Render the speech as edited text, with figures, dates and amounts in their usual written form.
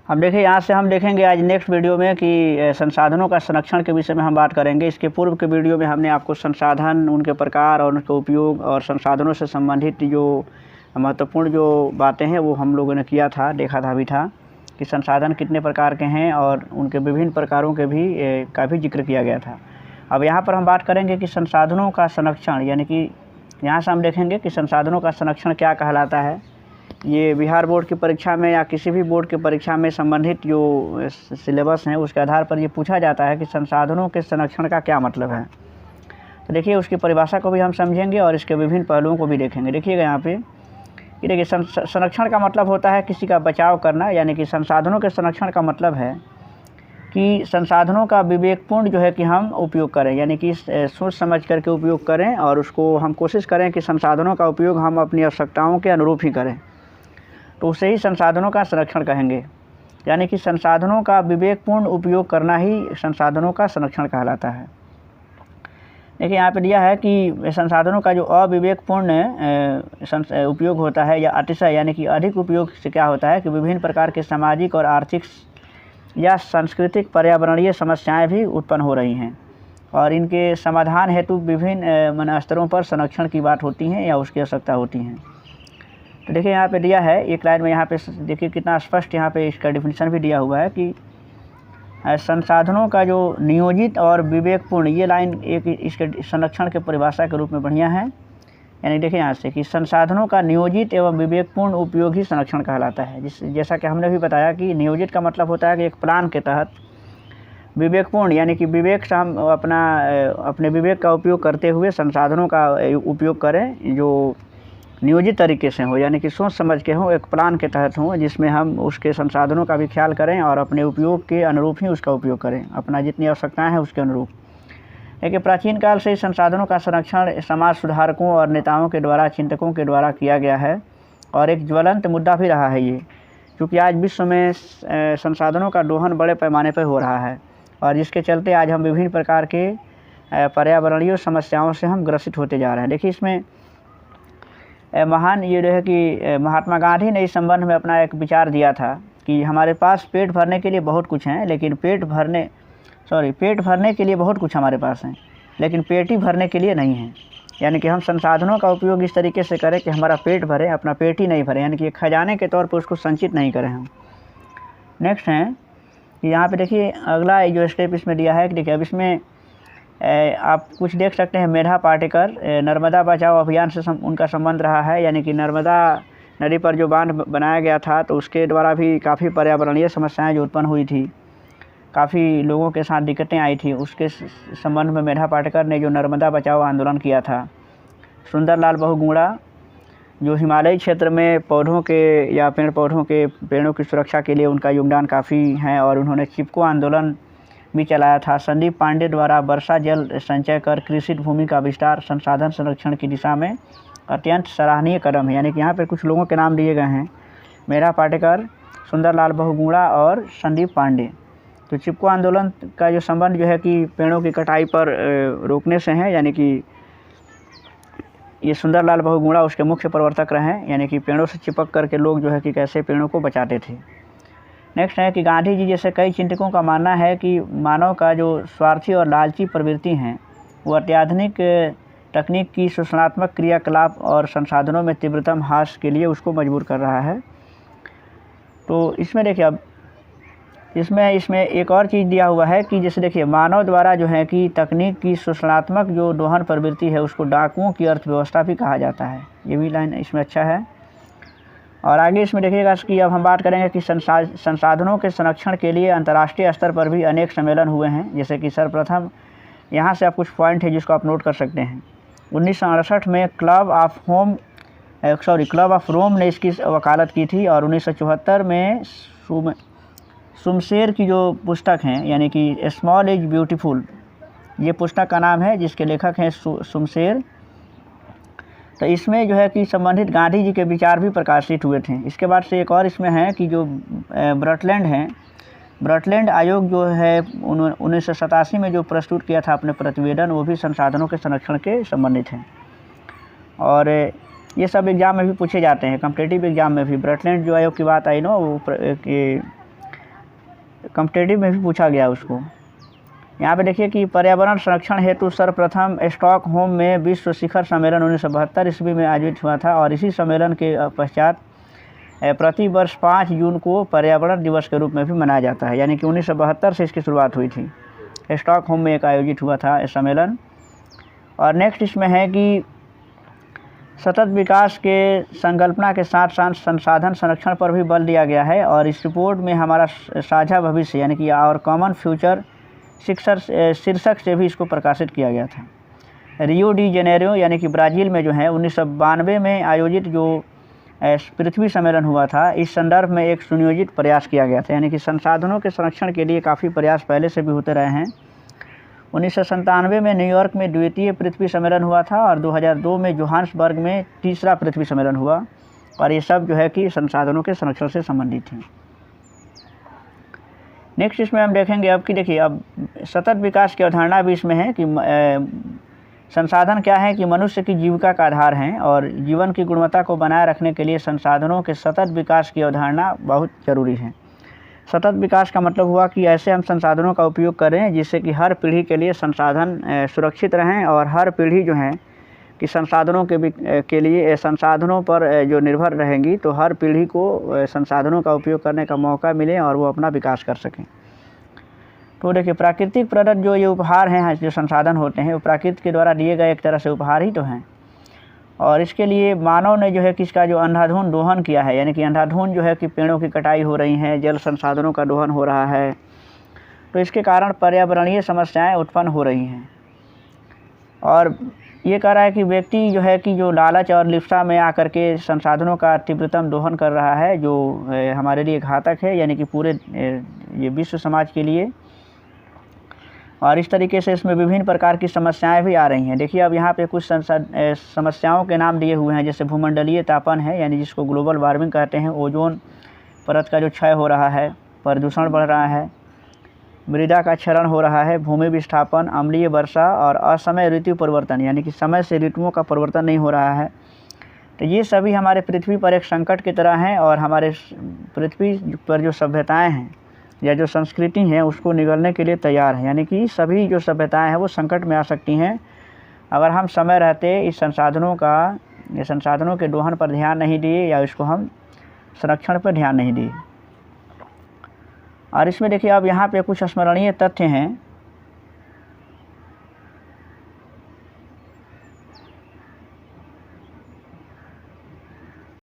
हम देखिए यहाँ से हम देखेंगे आज नेक्स्ट वीडियो में कि संसाधनों का संरक्षण के विषय में हम बात करेंगे। इसके पूर्व के वीडियो में हमने आपको संसाधन, उनके प्रकार और उनके उपयोग और संसाधनों से संबंधित जो महत्वपूर्ण जो बातें हैं वो हम लोगों ने किया था, देखा था भी था कि संसाधन कितने प्रकार के हैं और उनके विभिन्न प्रकारों के का भी जिक्र किया गया था। अब यहाँ पर हम बात करेंगे कि संसाधनों का संरक्षण, यानी कि यहाँ से हम देखेंगे कि संसाधनों का संरक्षण क्या कहलाता है। ये बिहार बोर्ड की परीक्षा में या किसी भी बोर्ड की परीक्षा में संबंधित जो सिलेबस हैं उसके आधार पर ये पूछा जाता है कि संसाधनों के संरक्षण का क्या मतलब है। तो देखिए उसकी परिभाषा को भी हम समझेंगे और इसके विभिन्न पहलुओं को भी देखेंगे। देखिएगा यहाँ पे कि देखिए संरक्षण का मतलब होता है किसी का बचाव करना, यानी कि संसाधनों के संरक्षण का मतलब है कि संसाधनों का विवेकपूर्ण जो है कि हम उपयोग करें, यानी कि सोच समझ करके उपयोग करें और उसको हम कोशिश करें कि संसाधनों का उपयोग हम अपनी आवश्यकताओं के अनुरूप ही करें, तो उसे ही संसाधनों का संरक्षण कहेंगे। यानी कि संसाधनों का विवेकपूर्ण उपयोग करना ही संसाधनों का संरक्षण कहलाता है। देखिए यहाँ पे दिया है कि संसाधनों का जो अविवेकपूर्ण उपयोग होता है या अतिशय यानी कि अधिक उपयोग से क्या होता है कि विभिन्न प्रकार के सामाजिक और आर्थिक या सांस्कृतिक पर्यावरणीय समस्याएं भी उत्पन्न हो रही हैं और इनके समाधान हेतु विभिन्न स्तरों पर संरक्षण की बात होती है या उसकी आवश्यकता होती है। तो देखिए यहाँ पे दिया है एक लाइन में, यहाँ पे देखिए कितना स्पष्ट यहाँ पे इसका डिफिनीशन भी दिया हुआ है कि संसाधनों का जो नियोजित और विवेकपूर्ण, ये लाइन एक इसके संरक्षण के परिभाषा के रूप में बढ़िया है। यानी देखिए यहाँ से कि संसाधनों का नियोजित एवं विवेकपूर्ण उपयोग ही संरक्षण कहलाता है। जैसा कि हमने भी बताया कि नियोजित का मतलब होता है कि एक प्लान के तहत, विवेकपूर्ण यानी कि विवेक से हम अपने विवेक का उपयोग करते हुए संसाधनों का उपयोग करें जो नियोजित तरीके से हो, यानी कि सोच समझ के हो, एक प्लान के तहत हो जिसमें हम उसके संसाधनों का भी ख्याल करें और अपने उपयोग के अनुरूप ही उसका उपयोग करें, अपना जितनी आवश्यकताएं हैं उसके अनुरूप। देखिए प्राचीन काल से संसाधनों का संरक्षण समाज सुधारकों और नेताओं के द्वारा, चिंतकों के द्वारा किया गया है और एक ज्वलंत मुद्दा भी रहा है ये, क्योंकि आज विश्व में संसाधनों का दोहन बड़े पैमाने पर हो रहा है और जिसके चलते आज हम विभिन्न प्रकार के पर्यावरणीय समस्याओं से हम ग्रसित होते जा रहे हैं। देखिए इसमें महान ये जो है कि महात्मा गांधी ने इस संबंध में अपना एक विचार दिया था कि हमारे पास पेट भरने के लिए बहुत कुछ है, लेकिन पेट भरने के लिए बहुत कुछ हमारे पास है, लेकिन पेट ही भरने के लिए नहीं है। यानी कि हम संसाधनों का उपयोग इस तरीके से करें कि हमारा पेट भरे, अपना पेट ही नहीं भरे, यानी कि खजाने के तौर पर उसको संचित नहीं करें हम। नेक्स्ट है कि यहाँ पे देखिए अगला जो स्टेप इसमें दिया है कि देखिए अब इसमें आप कुछ देख सकते हैं, मेधा पाटेकर नर्मदा बचाओ अभियान से उनका संबंध रहा है। यानी कि नर्मदा नदी पर जो बांध बनाया गया था तो उसके द्वारा भी काफ़ी पर्यावरणीय समस्याएं जो उत्पन्न हुई थी, काफ़ी लोगों के साथ दिक्कतें आई थी, उसके संबंध में मेधा पाटेकर ने जो नर्मदा बचाओ आंदोलन किया था। सुंदरलाल बहुगुणा जो हिमालयी क्षेत्र में पौधों के या पेड़ों की सुरक्षा के लिए उनका योगदान काफ़ी है और उन्होंने चिपको आंदोलन भी चलाया था। संदीप पांडे द्वारा वर्षा जल संचय कर कृषि भूमि का विस्तार संसाधन संरक्षण की दिशा में अत्यंत सराहनीय कदम है। यानी कि यहाँ पर कुछ लोगों के नाम दिए गए हैं, मेधा पाटेकर, सुंदरलाल बहुगुणा और संदीप पांडे। तो चिपको आंदोलन का जो संबंध जो है कि पेड़ों की कटाई पर रोकने से है, यानी कि ये सुंदरलाल बहुगुणा उसके मुख्य प्रवर्तक रहे, यानी कि पेड़ों से चिपक करके लोग जो है कि कैसे पेड़ों को बचाते थे। नेक्स्ट है कि गांधी जी जैसे कई चिंतकों का मानना है कि मानव का जो स्वार्थी और लालची प्रवृत्ति हैं वो अत्याधुनिक तकनीक की शोषणात्मक क्रियाकलाप और संसाधनों में तीव्रतम ह्रास के लिए उसको मजबूर कर रहा है। तो इसमें देखिए अब इसमें एक और चीज़ दिया हुआ है कि जैसे देखिए मानव द्वारा जो है कि तकनीक की शोषणात्मक जो दोहन प्रवृत्ति है उसको डाकुओं की अर्थव्यवस्था भी कहा जाता है। ये भी लाइन इसमें अच्छा है। और आगे इसमें देखिएगा कि अब हम बात करेंगे कि संसाधनों के संरक्षण के लिए अंतर्राष्ट्रीय स्तर पर भी अनेक सम्मेलन हुए हैं। जैसे कि सर्वप्रथम यहाँ से आप कुछ पॉइंट है जिसको आप नोट कर सकते हैं। 1968 में क्लब ऑफ रोम ने इसकी वकालत की थी और 1974 में सुमशेर की जो पुस्तक हैं, यानी कि स्मॉल इज ब्यूटीफुल, ये पुस्तक का नाम है जिसके लेखक हैं सुमशेर। तो इसमें जो है कि संबंधित गांधी जी के विचार भी प्रकाशित हुए थे। इसके बाद से एक और इसमें है कि जो ब्रटलैंड आयोग जो है 1987 में जो प्रस्तुत किया था अपने प्रतिवेदन, वो भी संसाधनों के संरक्षण के संबंधित हैं और ये सब एग्ज़ाम में भी पूछे जाते हैं, कॉम्पिटिटिव एग्ज़ाम में भी। ब्रटलैंड जो आयोग की बात आई ना, वो कॉम्पिटिटिव में भी पूछा गया उसको। यहाँ पे देखिए कि पर्यावरण संरक्षण हेतु सर्वप्रथम स्टॉकहोम में विश्व शिखर सम्मेलन 1972 ईस्वी में आयोजित हुआ था और इसी सम्मेलन के पश्चात प्रति वर्ष 5 जून को पर्यावरण दिवस के रूप में भी मनाया जाता है। यानी कि 1972 से इसकी शुरुआत हुई थी। स्टॉकहोम में एक आयोजित हुआ था सम्मेलन। और नेक्स्ट इसमें है कि सतत विकास के संकल्पना के साथ साथ संसाधन संरक्षण पर भी बल दिया गया है और इस रिपोर्ट में हमारा साझा भविष्य यानी कि और कॉमन फ्यूचर शीर्षक से भी इसको प्रकाशित किया गया था। रियो डी जेनेरियो यानी कि ब्राज़ील में जो है 1992 में आयोजित जो पृथ्वी सम्मेलन हुआ था, इस संदर्भ में एक सुनियोजित प्रयास किया गया था। यानी कि संसाधनों के संरक्षण के लिए काफ़ी प्रयास पहले से भी होते रहे हैं। 1997 में न्यूयॉर्क में द्वितीय पृथ्वी सम्मेलन हुआ था और 2002 में जोहान्सबर्ग में तीसरा पृथ्वी सम्मेलन हुआ और ये सब जो है कि संसाधनों के संरक्षण से संबंधित हैं। नेक्स्ट इसमें हम देखेंगे अब कि देखिए अब सतत विकास की अवधारणा भी इसमें है कि संसाधन क्या है कि मनुष्य की जीविका का आधार हैं और जीवन की गुणवत्ता को बनाए रखने के लिए संसाधनों के सतत विकास की अवधारणा बहुत ज़रूरी है। सतत विकास का मतलब हुआ कि ऐसे हम संसाधनों का उपयोग करें जिससे कि हर पीढ़ी के लिए संसाधन सुरक्षित रहें और हर पीढ़ी जो है कि संसाधनों के लिए संसाधनों पर जो निर्भर रहेंगी तो हर पीढ़ी को संसाधनों का उपयोग करने का मौका मिले और वो अपना विकास कर सकें। तो देखिए प्राकृतिक प्रदत्त जो ये उपहार हैं, जो संसाधन होते हैं, वो प्रकृति के द्वारा दिए गए एक तरह से उपहार ही तो हैं और इसके लिए मानव ने जो है कि इसका जो अंधाधुंध दोहन किया है। यानी कि अंधाधुंध जो है कि पेड़ों की कटाई हो रही है, जल संसाधनों का दोहन हो रहा है, तो इसके कारण पर्यावरणीय समस्याएं उत्पन्न हो रही हैं। और ये कह रहा है कि व्यक्ति जो है कि जो लालच और लिप्सा में आकर के संसाधनों का तीव्रतम दोहन कर रहा है, जो हमारे लिए घातक है, यानी कि पूरे ये विश्व समाज के लिए। और इस तरीके से इसमें विभिन्न प्रकार की समस्याएं भी आ रही हैं। देखिए अब यहाँ पे कुछ समस्याओं के नाम दिए हुए हैं, जैसे भूमंडलीय तापन है, यानी जिसको ग्लोबल वार्मिंग कहते हैं, ओजोन परत का जो क्षय हो रहा है, प्रदूषण बढ़ रहा है, मृदा का क्षरण हो रहा है, भूमि विस्थापन, अम्लीय वर्षा और असमय ऋतु परिवर्तन, यानी कि समय से ऋतुओं का परिवर्तन नहीं हो रहा है। तो ये सभी हमारे पृथ्वी पर एक संकट की तरह हैं और हमारे पृथ्वी पर जो सभ्यताएँ हैं या जो संस्कृति है उसको निगलने के लिए तैयार है। यानी कि सभी जो सभ्यताएं हैं वो संकट में आ सकती हैं अगर हम समय रहते इस संसाधनों के दोहन पर ध्यान नहीं दिए या इसको हम संरक्षण पर ध्यान नहीं दिए। और इसमें देखिए अब यहाँ पे कुछ स्मरणीय तथ्य हैं